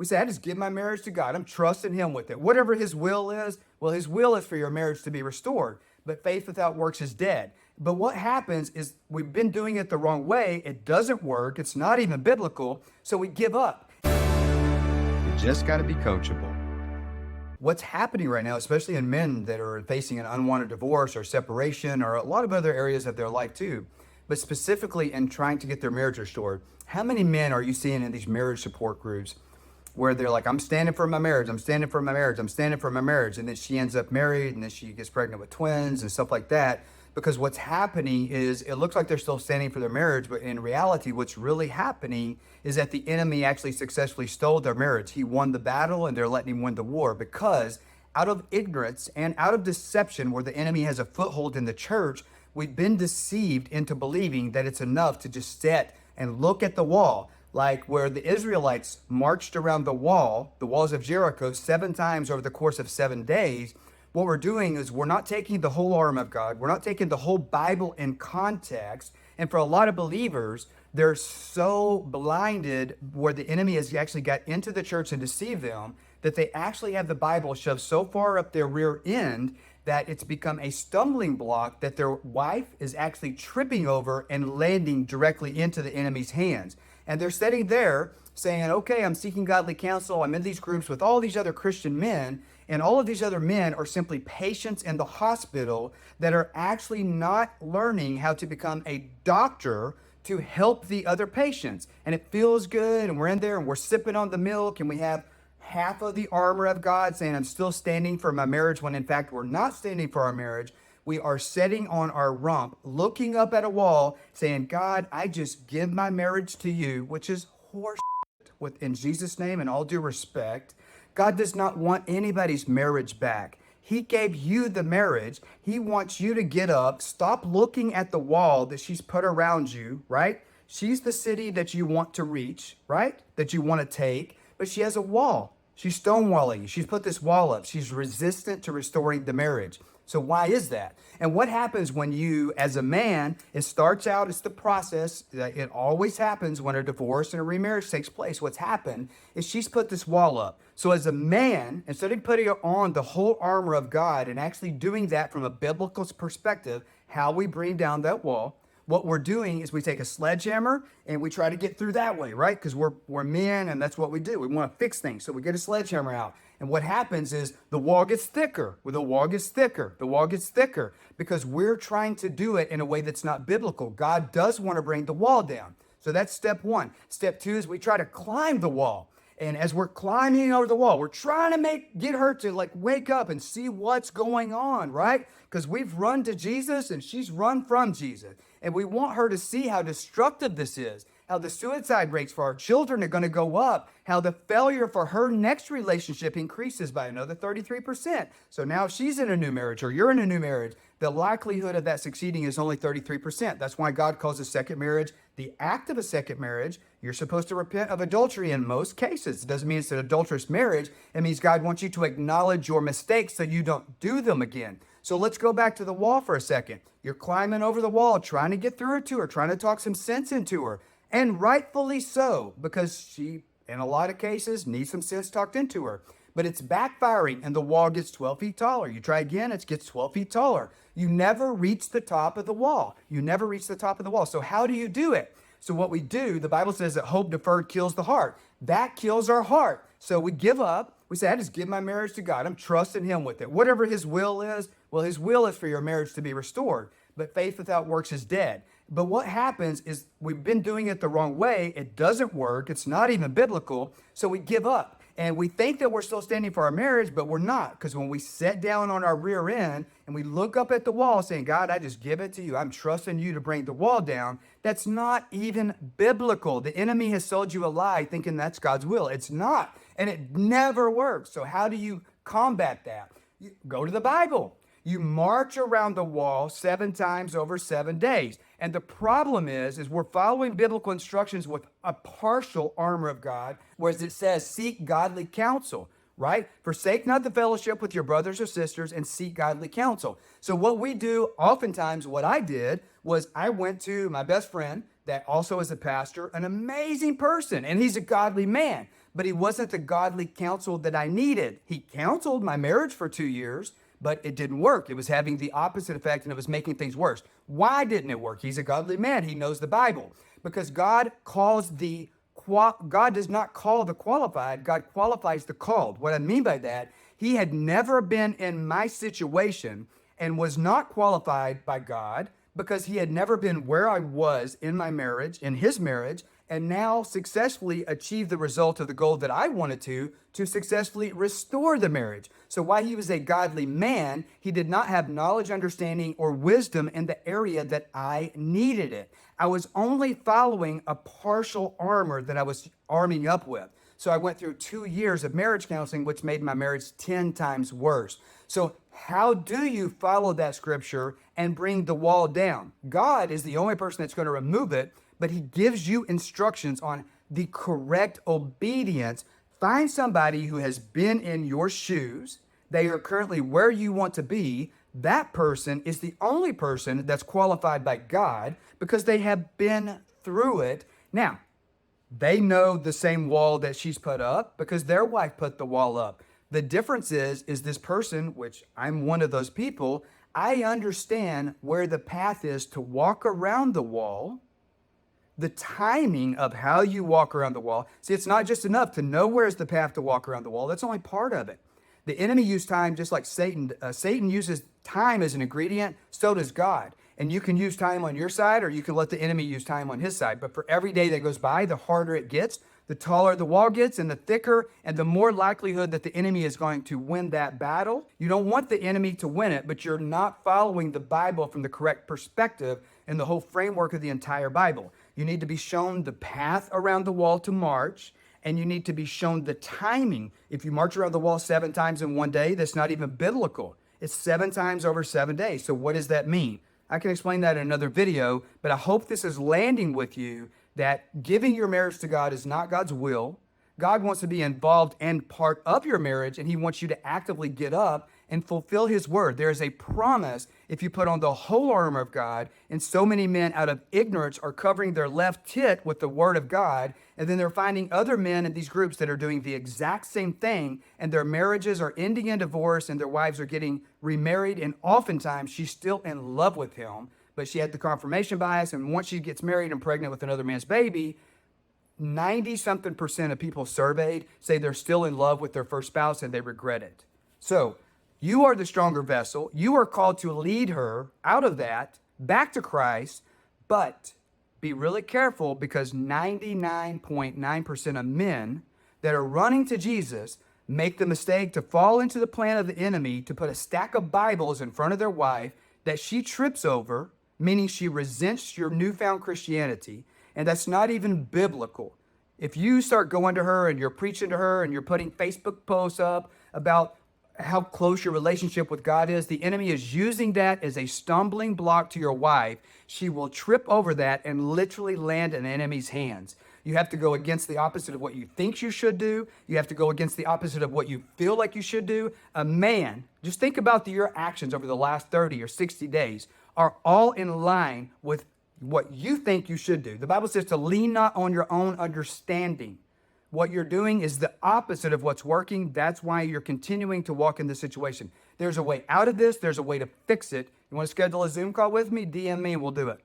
We say, I just give my marriage to God. I'm trusting him with it. Whatever his will is, well, his will is for your marriage to be restored. But faith without works is dead. But what happens is we've been doing it the wrong way. It doesn't work. It's not even biblical. So we give up. You just got to be coachable. What's happening right now, especially in men that are facing an unwanted divorce or separation or a lot of other areas of their life too, but specifically in trying to get their marriage restored, how many men are you seeing in these marriage support groups where they're like, I'm standing for my marriage, I'm standing for my marriage, I'm standing for my marriage, and then she ends up married and then she gets pregnant with twins and stuff like that? Because what's happening is it looks like they're still standing for their marriage, but in reality, what's really happening is that the enemy actually successfully stole their marriage. He won the battle and they're letting him win the war because out of ignorance and out of deception, where the enemy has a foothold in the church, we've been deceived into believing that it's enough to just sit and look at the wall. Like where the Israelites marched around the walls of Jericho 7 times over the course of 7 days. What we're doing is we're not taking the whole arm of God. We're not taking the whole Bible in context. And for a lot of believers, they're so blinded where the enemy has actually got into the church and deceived them that they actually have the Bible shoved so far up their rear end that it's become a stumbling block that their wife is actually tripping over and landing directly into the enemy's hands. And they're sitting there saying, okay, I'm seeking godly counsel. I'm in these groups with all these other Christian men. And all of these other men are simply patients in the hospital that are actually not learning how to become a doctor to help the other patients. And it feels good. And we're in there and we're sipping on the milk and we have half of the armor of God saying, I'm still standing for my marriage, when in fact, we're not standing for our marriage. We are sitting on our rump, looking up at a wall saying, God, I just give my marriage to you, which is horse with in Jesus' name and all due respect. God does not want anybody's marriage back. He gave you the marriage. He wants you to get up, stop looking at the wall that she's put around you, right? She's the city that you want to reach, right? That you want to take, but she has a wall. She's stonewalling you. She's put this wall up. She's resistant to restoring the marriage. So why is that? And what happens when you, as a man, it starts out, it's the process. It always happens when a divorce and a remarriage takes place. What's happened is she's put this wall up. So as a man, instead of putting on the whole armor of God and actually doing that from a biblical perspective, how we bring down that wall, what we're doing is we take a sledgehammer and we try to get through that way, right? Because we're men and that's what we do. We want to fix things. So we get a sledgehammer out. And what happens is the wall gets thicker. The wall gets thicker. The wall gets thicker because we're trying to do it in a way that's not biblical. God does want to bring the wall down. So that's step 1. Step 2 is we try to climb the wall. And as we're climbing over the wall, we're trying to get her to like wake up and see what's going on, right? Because we've run to Jesus and she's run from Jesus. And we want her to see how destructive this is, how the suicide rates for our children are going to go up, how the failure for her next relationship increases by another 33%. So now if she's in a new marriage or you're in a new marriage, the likelihood of that succeeding is only 33%. That's why God calls a second marriage the act of a second marriage. You're supposed to repent of adultery in most cases. It doesn't mean it's an adulterous marriage. It means God wants you to acknowledge your mistakes so you don't do them again. So let's go back to the wall for a second. You're climbing over the wall, trying to get through it to her, trying to talk some sense into her. And rightfully so, because she, in a lot of cases, needs some sense talked into her. But it's backfiring and the wall gets 12 feet taller. You try again, it gets 12 feet taller. You never reach the top of the wall. You never reach the top of the wall. So how do you do it? So what we do, the Bible says that hope deferred kills the heart. That kills our heart. So we give up. We say, I just give my marriage to God. I'm trusting him with it. Whatever his will is, well, his will is for your marriage to be restored. But faith without works is dead. But what happens is we've been doing it the wrong way. It doesn't work. It's not even biblical. So we give up. And we think that we're still standing for our marriage, but we're not. Because when we sit down on our rear end and we look up at the wall saying, God, I just give it to you. I'm trusting you to bring the wall down. That's not even biblical. The enemy has sold you a lie thinking that's God's will. It's not. And it never works. So how do you combat that? You go to the Bible. You march around the wall 7 times over 7 days. And the problem is we're following biblical instructions with a partial armor of God, whereas it says seek godly counsel, right? Forsake not the fellowship with your brothers or sisters and seek godly counsel. So what we do, oftentimes what I did was I went to my best friend that also is a pastor, an amazing person, and he's a godly man. but he wasn't the godly counsel that I needed. He counseled my marriage for 2 years, but it didn't work. It was having the opposite effect and it was making things worse. Why didn't it work? He's a godly man. He knows the Bible. Because God does not call the qualified, God qualifies the called. What I mean by that, he had never been in my situation and was not qualified by God because he had never been where I was in my marriage, in his marriage, and now successfully achieved the result of the goal that I wanted to successfully restore the marriage. So while he was a godly man, he did not have knowledge, understanding, or wisdom in the area that I needed it. I was only following a partial armor that I was arming up with. So I went through 2 years of marriage counseling, which made my marriage 10 times worse. So how do you follow that scripture and bring the wall down? God is the only person that's going to remove it, but he gives you instructions on the correct obedience. Find somebody who has been in your shoes. They are currently where you want to be. That person is the only person that's qualified by God because they have been through it. Now, they know the same wall that she's put up because their wife put the wall up. The difference is this person, which I'm one of those people, I understand where the path is to walk around the wall, the timing of how you walk around the wall. See, it's not just enough to know where's the path to walk around the wall. That's only part of it. The enemy used time just like Satan. Satan uses time as an ingredient, so does God. And you can use time on your side or you can let the enemy use time on his side. But for every day that goes by, the harder it gets, the taller the wall gets and the thicker and the more likelihood that the enemy is going to win that battle. You don't want the enemy to win it, but you're not following the Bible from the correct perspective and the whole framework of the entire Bible. You need to be shown the path around the wall to march, and you need to be shown the timing. If you march around the wall 7 times in one day, that's not even biblical. It's 7 times over 7 days. So what does that mean? I can explain that in another video, but I hope this is landing with you that giving your marriage to God is not God's will. God wants to be involved and part of your marriage, and he wants you to actively get up and fulfill his word. There is a promise if you put on the whole armor of God, and so many men out of ignorance are covering their left tit with the word of God, and then they're finding other men in these groups that are doing the exact same thing, and their marriages are ending in divorce, and their wives are getting remarried, and oftentimes she's still in love with him, but she had the confirmation bias, and once she gets married and pregnant with another man's baby, 90-something% of people surveyed say they're still in love with their first spouse and they regret it. So you are the stronger vessel. You are called to lead her out of that back to Christ, but be really careful because 99.9% of men that are running to Jesus make the mistake to fall into the plan of the enemy to put a stack of Bibles in front of their wife that she trips over, meaning she resents your newfound Christianity. And that's not even biblical. If you start going to her and you're preaching to her and you're putting Facebook posts up about how close your relationship with God is, the enemy is using that as a stumbling block to your wife. She will trip over that and literally land in the enemy's hands. You have to go against the opposite of what you think you should do. You have to go against the opposite of what you feel like you should do. A man, just think about your actions over the last 30 or 60 days are all in line with what you think you should do. The Bible says to lean not on your own understanding. What you're doing is the opposite of what's working. That's why you're continuing to walk in this situation. There's a way out of this. There's a way to fix it. You want to schedule a Zoom call with me? DM me and we'll do it.